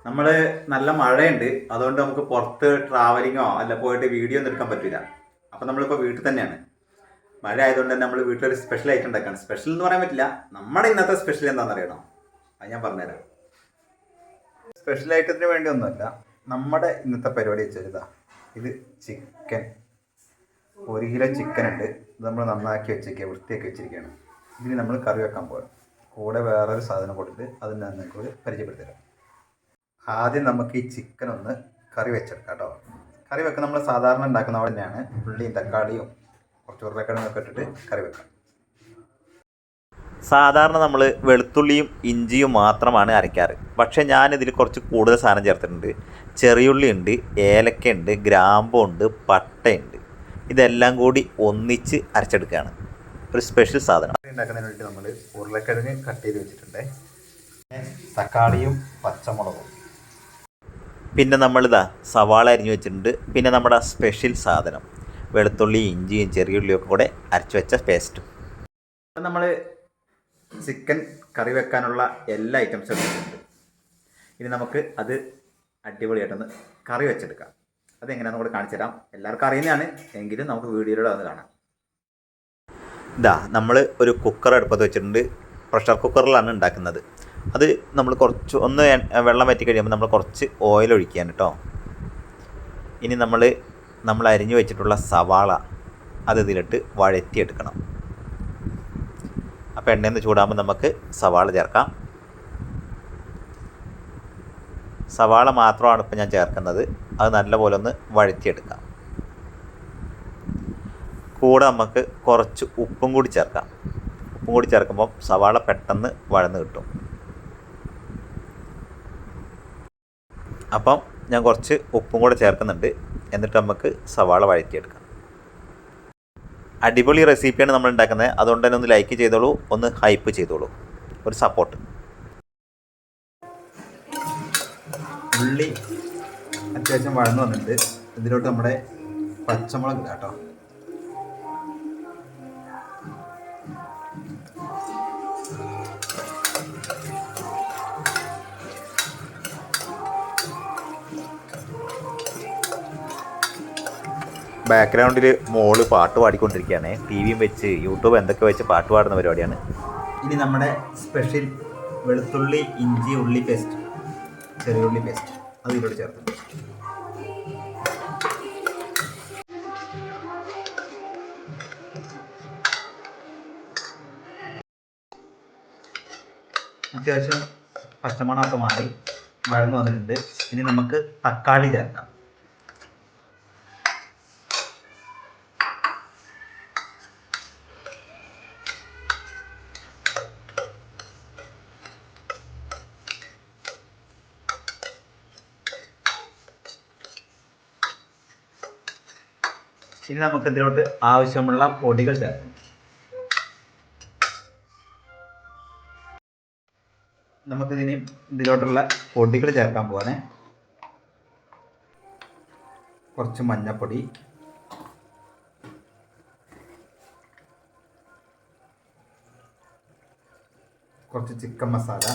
നമ്മൾ നല്ല മഴയുണ്ട്, അതുകൊണ്ട് നമുക്ക് പുറത്ത് ട്രാവലിങ്ങോ അല്ല പോയിട്ട് വീഡിയോ ഒന്നും എടുക്കാൻ പറ്റില്ല. അപ്പം നമ്മളിപ്പോൾ വീട്ടിൽ തന്നെയാണ്. മഴ ആയതുകൊണ്ട് തന്നെ നമ്മൾ വീട്ടിലൊരു സ്പെഷ്യൽ ഐറ്റം ഉണ്ടാക്കുകയാണ്. സ്പെഷ്യൽ എന്ന് പറയാൻ പറ്റില്ല, നമ്മുടെ ഇന്നത്തെ സ്പെഷ്യൽ എന്താണെന്ന് അറിയണോ? അത് ഞാൻ പറഞ്ഞുതരാം. സ്പെഷ്യൽ ഐറ്റത്തിന് വേണ്ടി ഒന്നുമല്ല, നമ്മുടെ ഇന്നത്തെ പരിപാടി വെച്ചാൽ ഇത് ചിക്കൻ. 1 കിലോ ചിക്കൻ ഉണ്ട്. ഇത് നമ്മൾ നന്നാക്കി വെച്ചിരിക്കുക, വൃത്തിയാക്കി വെച്ചിരിക്കുകയാണ്. ഇതിന് നമ്മൾ കറി വെക്കാൻ പോകും. കൂടെ വേറൊരു സാധനം കൊടുത്തിട്ട് അത് ഞാൻ നിങ്ങൾക്ക് പരിചയപ്പെടുത്തരാം. ആദ്യം നമുക്ക് ഈ ചിക്കൻ ഒന്ന് കറി വെച്ചെടുക്കാം കേട്ടോ. കറി വെക്കാൻ നമ്മൾ സാധാരണ ഉണ്ടാക്കുന്ന പോലെ തന്നെയാണ്. ഉള്ളിയും തക്കാളിയും കുറച്ച് ഉരുളക്കിഴങ്ങൊക്കെ ഇട്ടിട്ട് കറി വെക്കാം. സാധാരണ നമ്മൾ വെളുത്തുള്ളിയും ഇഞ്ചിയും മാത്രമാണ് അരയ്ക്കാറ്. പക്ഷേ ഞാനിതിൽ കുറച്ച് കൂടുതൽ സാധനം ചേർത്തിട്ടുണ്ട്. ചെറിയുള്ളി ഉണ്ട്, ഏലക്കയുണ്ട്, ഗ്രാമ്പുണ്ട്, പട്ടയുണ്ട്. ഇതെല്ലാം കൂടി ഒന്നിച്ച് അരച്ചെടുക്കുകയാണ്. ഒരു സ്പെഷ്യൽ സാധനം. ഉണ്ടാക്കുന്നതിന് വേണ്ടി നമ്മൾ ഉരുളക്കിഴങ്ങ് കട്ട് ചെയ്ത് വെച്ചിട്ടുണ്ട്, തക്കാളിയും പച്ചമുളകും, പിന്നെ നമ്മളിതാ സവാള അരിഞ്ഞു വെച്ചിട്ടുണ്ട്. പിന്നെ നമ്മുടെ സ്പെഷ്യൽ സാധനം വെളുത്തുള്ളി ഇഞ്ചിയും ചെറിയുള്ളിയും ഒക്കെ കൂടെ അരച്ചു വെച്ച പേസ്റ്റും. അപ്പം നമ്മൾ ചിക്കൻ കറി വെക്കാനുള്ള എല്ലാ ഐറ്റംസും എടുത്തിട്ടുണ്ട്. ഇനി നമുക്ക് അത് അടിപൊളിയായിട്ടൊന്ന് കറി വെച്ചെടുക്കാം. അതെങ്ങനെയാണെന്ന് കൂടെ കാണിച്ചു തരാം. എല്ലാവർക്കും അറിയുന്നതാണ്, എങ്കിലും നമുക്ക് വീഡിയോയിലൂടെ ഒന്ന് കാണാം. നമ്മൾ ഒരു കുക്കർ അടുപ്പത്ത് വെച്ചിട്ടുണ്ട്. പ്രഷർ കുക്കറിലാണ് ഉണ്ടാക്കുന്നത്. അത് നമ്മൾ കുറച്ച് ഒന്ന് വെള്ളം വറ്റി കഴിയുമ്പോൾ നമ്മൾ കുറച്ച് ഓയിൽ ഒഴിക്കാൻ കേട്ടോ. ഇനി നമ്മൾ അരിഞ്ഞു വെച്ചിട്ടുള്ള സവാള അത് ഇതിലിട്ട് വഴറ്റിയെടുക്കണം. അപ്പോൾ എണ്ണയിൽ നിന്ന് ചൂടാകുമ്പോൾ നമുക്ക് സവാള ചേർക്കാം. സവാള മാത്രമാണ് ഇപ്പോൾ ഞാൻ ചേർക്കുന്നത്. അത് നല്ലപോലെ ഒന്ന് വഴറ്റിയെടുക്കാം. കൂടെ നമുക്ക് കുറച്ച് ഉപ്പും കൂടി ചേർക്കാം. ഉപ്പും കൂടി ചേർക്കുമ്പോൾ സവാള പെട്ടെന്ന് വഴന്ന് കിട്ടും. അപ്പം ഞാൻ കുറച്ച് ഉപ്പും കൂടെ ചേർക്കുന്നുണ്ട്. എന്നിട്ട് നമുക്ക് സവാള വഴറ്റിയെടുക്കാം. അടിപൊളി റെസിപ്പിയാണ് നമ്മൾ ഉണ്ടാക്കുന്നത്. അതുകൊണ്ട് തന്നെ ഒന്ന് ലൈക്ക് ചെയ്തോളൂ, ഒന്ന് ഹൈപ്പ് ചെയ്തോളൂ, ഒരു സപ്പോർട്ട്. ഉള്ളി അത്യാവശ്യം വഴന്ന് വന്നിട്ടുണ്ട്. ഇതിലോട്ട് നമ്മുടെ പച്ചമുളക് ഇടാം കേട്ടോ. ബാക്ക്ഗ്രൗണ്ടിൽ മോള് പാട്ട് പാടിക്കൊണ്ടിരിക്കുകയാണ്. ടി വിയും വെച്ച് യൂട്യൂബ് എന്തൊക്കെ വെച്ച് പാട്ട് പാടുന്ന പരിപാടിയാണ്. ഇനി നമ്മുടെ സ്പെഷ്യൽ വെളുത്തുള്ളി ഇഞ്ചി ഉള്ളി പേസ്റ്റ്, ചെറിയുള്ളി പേസ്റ്റ് അത് ഇതിലോട്ട് ചേർത്ത് അത്യാവശ്യം പച്ചമണമൊക്കെ മാറി വഴന്നു വന്നിട്ടുണ്ട്. ഇനി നമുക്ക് തക്കാളി ചേർക്കാം. ഇനി നമുക്ക് ഇതിലോട്ട് ആവശ്യമുള്ള പൊടികൾ ചേർക്കാം. നമുക്കിതിന് ഇതിലോട്ടുള്ള പൊടികൾ ചേർക്കാൻ പോവാണ്. കുറച്ച് മഞ്ഞൾപ്പൊടി, കുറച്ച് ചിക്കൻ മസാല,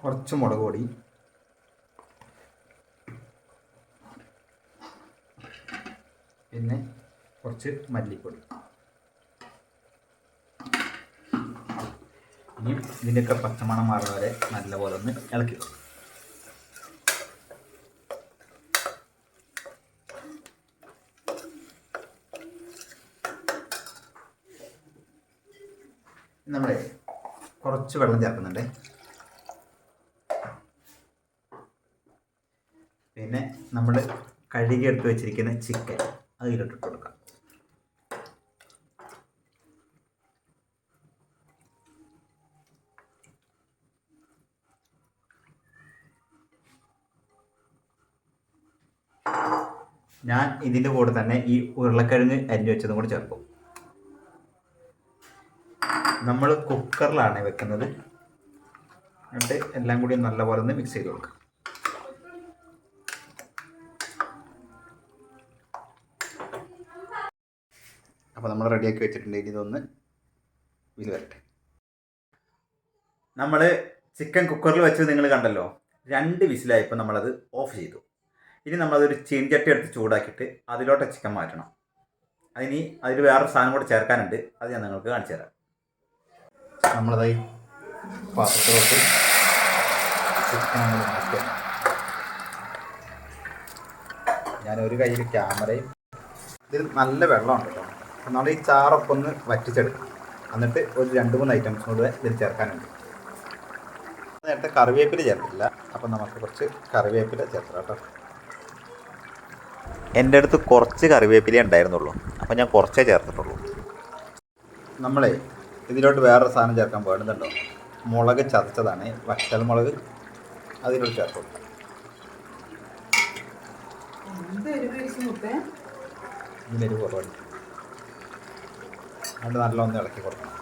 കുറച്ച് മുളക് പൊടി, പിന്നെ കുറച്ച് മല്ലിപ്പൊടി. ഇനി ഇതിൻ്റെയൊക്കെ പച്ചമണം മാറുന്ന വരെ നല്ലപോലെ ഒന്ന് ഇളക്കി. നമ്മൾ കുറച്ച് വെള്ളം ചേർക്കുന്നുണ്ട്. പിന്നെ നമ്മൾ കഴുകി എടുത്ത് വെച്ചിരിക്കുന്ന ചിക്കൻ അത് ഇതിലിട്ട് കൊടുക്കാം. ഞാൻ ഇതിൻ്റെ കൂടെ തന്നെ ഈ ഉരുളക്കിഴങ്ങ് അരിഞ്ഞു വെച്ചതും കൂടി ചേർക്കും. നമ്മൾ കുക്കറിലാണ് വെക്കുന്നത്. എന്നിട്ട് എല്ലാം കൂടി നല്ലപോലെ ഒന്ന് മിക്സ് ചെയ്ത് കൊടുക്കാം. അപ്പോൾ നമ്മൾ റെഡിയാക്കി വെച്ചിട്ടുണ്ട്. ഇനി ഇതൊന്ന് ഇതിൽ വരട്ടെ. നമ്മൾ ചിക്കൻ കുക്കറിൽ വെച്ച് നിങ്ങൾ കണ്ടല്ലോ, 2 വിസിലായപ്പോൾ നമ്മളത് ഓഫ് ചെയ്തു. ഇനി നമ്മളതൊരു ചീൻചട്ടി എടുത്ത് ചൂടാക്കിയിട്ട് അതിലോട്ട് ചിക്കൻ മാറ്റണം. അതിൽ വേറൊരു സാധനം കൂടെ ചേർക്കാനുണ്ട്, അത് ഞാൻ നിങ്ങൾക്ക് കാണിച്ചു തരാം. നമ്മളതായി പാത്രത്തിലോട്ട് ചിക്കൻ നമ്മൾ മാറ്റുക. ഞാനൊരു കയ്യിൽ ക്യാമറയും, ഇതിൽ നല്ല വെള്ളമുണ്ട് കേട്ടോ. നമ്മൾ ഈ ചാറൊക്കെ ഒന്ന് വറ്റിച്ചെടുക്കും. എന്നിട്ട് ഒരു 2-3 ഐറ്റംസ് കൂടെ ഇതിൽ ചേർക്കാനുണ്ട്. നേരത്തെ കറിവേപ്പില ചേർത്തില്ല, അപ്പം നമുക്ക് കുറച്ച് കറിവേപ്പില ചേർക്കാം കേട്ടോ. എൻ്റെ അടുത്ത് കുറച്ച് കറിവേപ്പിലേ ഉണ്ടായിരുന്നുള്ളൂ, അപ്പോൾ ഞാൻ കുറച്ചേ ചേർത്തിട്ടുള്ളൂ. നമ്മളെ ഇതിലോട്ട് വേറൊരു സാധനം ചേർക്കാൻ പാടുന്നുണ്ടോ, മുളക് ചതച്ചതാണ്, വറ്റൽ മുളക്, അതിലോട്ട് ചേർത്ത് കൊടുക്കാം. ഇതിനൊരു കുറവാണ്. അതുകൊണ്ട് നല്ലൊന്ന് ഇളക്കി കൊടുക്കണം.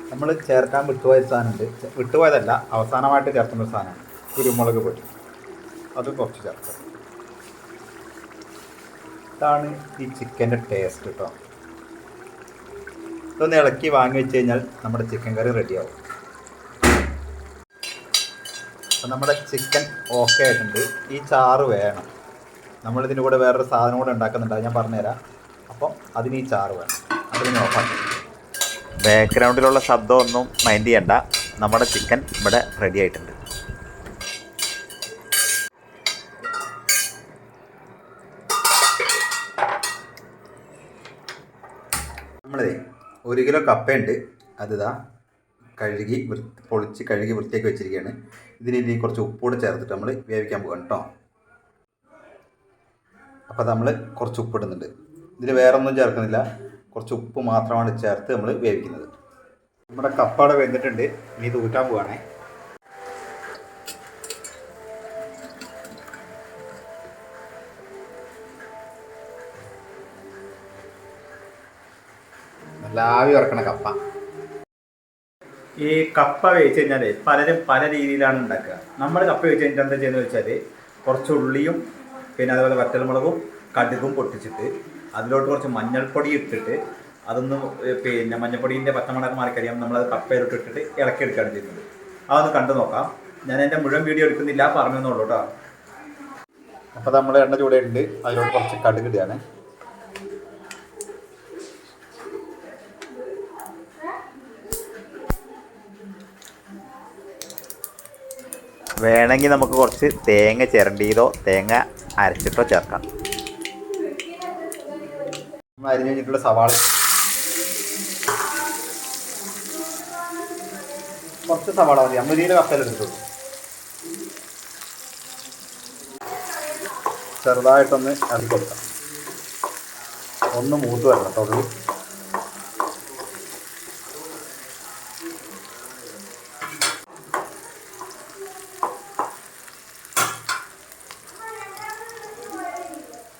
നമ്മൾ ചേർക്കാൻ വിട്ടുപോയ സാധനമുണ്ട്, വിട്ടുപോയതല്ല, അവസാനമായിട്ട് ചേർക്കുന്ന സാധനമാണ് കുരുമുളക് പൊടി. അത് കുറച്ച് ചേർക്കാം. ഇതാണ് ഈ ചിക്കൻ്റെ ടേസ്റ്റ് കേട്ടോ. ഇതൊന്ന് ഇളക്കി വാങ്ങി വെച്ച് കഴിഞ്ഞാൽ നമ്മുടെ ചിക്കൻ കറി റെഡിയാവും. അപ്പം നമ്മുടെ ചിക്കൻ ഓക്കെ ആയിട്ടുണ്ട്. ഈ ചാറ് വേണം. നമ്മളിതിൻ്റെ കൂടെ വേറൊരു സാധനം കൂടെ ഉണ്ടാക്കുന്നുണ്ട്, അത് ഞാൻ പറഞ്ഞുതരാം. അപ്പം അതിന് ഈ ചാറ് വേണം. അതിന് ഓഫാക്കി. ബാക്ക്ഗ്രൗണ്ടിലുള്ള ശബ്ദമൊന്നും മൈൻഡ് ചെയ്യണ്ട, നമ്മുടെ ചിക്കൻ ഇവിടെ റെഡി ആയിട്ടുണ്ട്. നമ്മളേ 1 കിലോ കപ്പയുണ്ട്, അതിതാ പൊളിച്ച് കഴുകി വൃത്തിയാക്കി വെച്ചിരിക്കുകയാണ്. ഇതിന് കുറച്ച് ഉപ്പൂടെ ചേർത്തിട്ട് നമ്മൾ വേവിക്കാൻ പോകാം കേട്ടോ. അപ്പോൾ നമ്മൾ കുറച്ച് ഉപ്പിടുന്നുണ്ട്. ഇതിൽ വേറെ ഒന്നും ചേർക്കുന്നില്ല, കുറച്ച് ഉപ്പ് മാത്രമാണ് ചേർത്ത് നമ്മൾ വേവിക്കുന്നത്. നമ്മുടെ കപ്പ വെന്തിട്ടുണ്ട്. ഇനി ഇത് ഊറ്റാൻ പോവുകയാണേ. നല്ല ആവി വറക്കണ കപ്പ. ഈ കപ്പ വേവിച്ച് കഴിഞ്ഞാൽ പലരും പല രീതിയിലാണ് ഉണ്ടാക്കുക. നമ്മൾ കപ്പ വേവിച്ച് കഴിഞ്ഞിട്ട് എന്താ ചെയ്യുന്നത് വെച്ചാൽ, കുറച്ച് ഉള്ളിയും പിന്നെ അതുപോലെ വറ്റൽമുളകും കടുകും പൊട്ടിച്ചിട്ട് അതിലോട്ട് കുറച്ച് മഞ്ഞൾപ്പൊടി ഇട്ടിട്ട് അതൊന്ന് പിന്നെ മഞ്ഞൾപ്പൊടീൻ്റെ പച്ചമുളക് മാറിക്കഴിയാം നമ്മളത് കപ്പയിലോട്ട് ഇട്ടിട്ട് ഇളക്കിയെടുക്കുകയാണ് ചെയ്യുന്നത്. അതൊന്ന് കണ്ടു നോക്കാം. ഞാൻ എൻ്റെ മുഴുവൻ വീഡിയോ എടുക്കുന്നില്ല, പറഞ്ഞു എന്നുള്ളൂ കേട്ടോ. അപ്പോൾ നമ്മൾ എണ്ണ ചൂടുണ്ട്, അതിലോട്ട് കുറച്ച് കടുക് ഇടുകയാണ്. വേണമെങ്കിൽ നമുക്ക് കുറച്ച് തേങ്ങ ചിരണ്ടിയതോ തേങ്ങ അരച്ചിട്ടോ ചേർക്കാം. നമ്മൾ അരിഞ്ഞ് കഴിഞ്ഞിട്ടുള്ള സവാള, കുറച്ച് സവാള മതി, 50 കിലോ കപ്പയിലെടുത്തിട്ടുള്ളൂ. ചെറുതായിട്ടൊന്ന് ഇറക്കി കൊടുക്കാം. ഒന്ന് മൂത്ത് വരണം തൊള്ളി.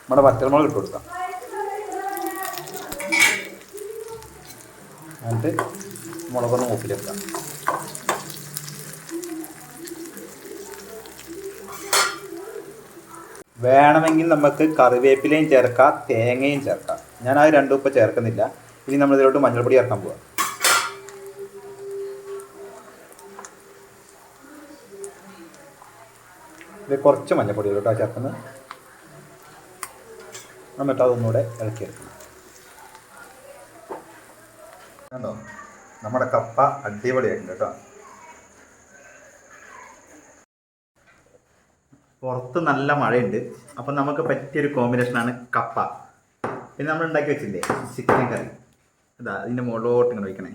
നമ്മുടെ വറ്റൽമുളക് ഇട്ട് കൊടുക്കാം. എന്നിട്ട് മുളകൊന്ന് മൂപ്പിലെടുക്കാം. വേണമെങ്കിൽ നമുക്ക് കറിവേപ്പിലയും ചേർക്കാം, തേങ്ങയും ചേർക്കാം. ഞാൻ അത് രണ്ടും ഇപ്പോൾ ചേർക്കുന്നില്ല. ഇനി നമ്മളിതിലോട്ട് മഞ്ഞൾപ്പൊടി ചേർക്കാൻ പോവാം. ഇത് കുറച്ച് മഞ്ഞൾപ്പൊടി കേട്ടോ ചേർക്കുന്നത്. എന്നിട്ട് അതൊന്നുകൂടെ ഇളക്കിയെടുക്കണം. കണ്ടോ, നമ്മുടെ കപ്പ അടിപൊളിയായിട്ടുണ്ട് കേട്ടോ. പുറത്ത് നല്ല മഴയുണ്ട്, അപ്പം നമുക്ക് പറ്റിയൊരു കോമ്പിനേഷനാണ് കപ്പ. പിന്നെ നമ്മൾ ഉണ്ടാക്കി വെച്ചില്ലേ ചിക്കൻ കറി, ഇതാ ഇതിൻ്റെ മുകളിലോട്ട് ഇങ്ങനെ വയ്ക്കണേ.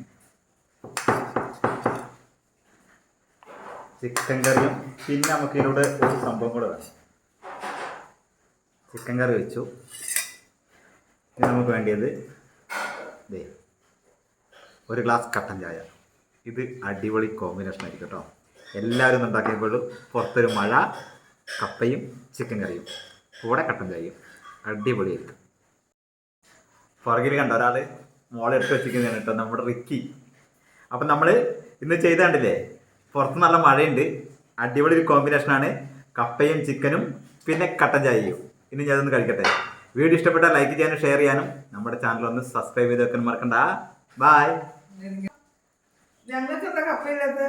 ചിക്കൻ കറിയും പിന്നെ നമുക്ക് ഇതിലൂടെ ഒരു സംഭവം കൂടെ വേണം. ചിക്കൻ കറി വെച്ചു. ഇനി നമുക്ക് വേണ്ടിയത് ദേ 1 ഗ്ലാസ് കട്ടൻ ചായ. ഇത് അടിപൊളി കോമ്പിനേഷൻ ആയിരിക്കും കേട്ടോ. എല്ലാവരും ഉണ്ടാക്കിയപ്പോഴും പുറത്തൊരു മഴ, കപ്പയും ചിക്കൻ കറിയും കൂടെ കട്ടൻ ചായയും അടിപൊളിയായിരിക്കും. പുറകിൽ കണ്ട ഒരാൾ മോളെ എടുത്ത് വെച്ചിരിക്കുന്നതാണ് കേട്ടോ, നമ്മുടെ റിക്കി. അപ്പം നമ്മൾ ഇന്ന് ചെയ്ത് കണ്ടില്ലേ, പുറത്ത് നല്ല മഴയുണ്ട്, അടിപൊളി ഒരു കോമ്പിനേഷനാണ് കപ്പയും ചിക്കനും പിന്നെ കട്ടൻ ചായയും. ഇനി ഞാൻ അതൊന്ന് കഴിക്കട്ടെ. വീഡിയോ ഇഷ്ടപ്പെട്ടാൽ ലൈക്ക് ചെയ്യാനും ഷെയർ ചെയ്യാനും നമ്മുടെ ചാനൽ ഒന്ന് സബ്സ്ക്രൈബ് ചെയ്ത് വെക്കാൻ മറക്കണ്ട. ബൈ. ഞങ്ങൾക്ക് എന്താ കപ്പയില്ലാത്ത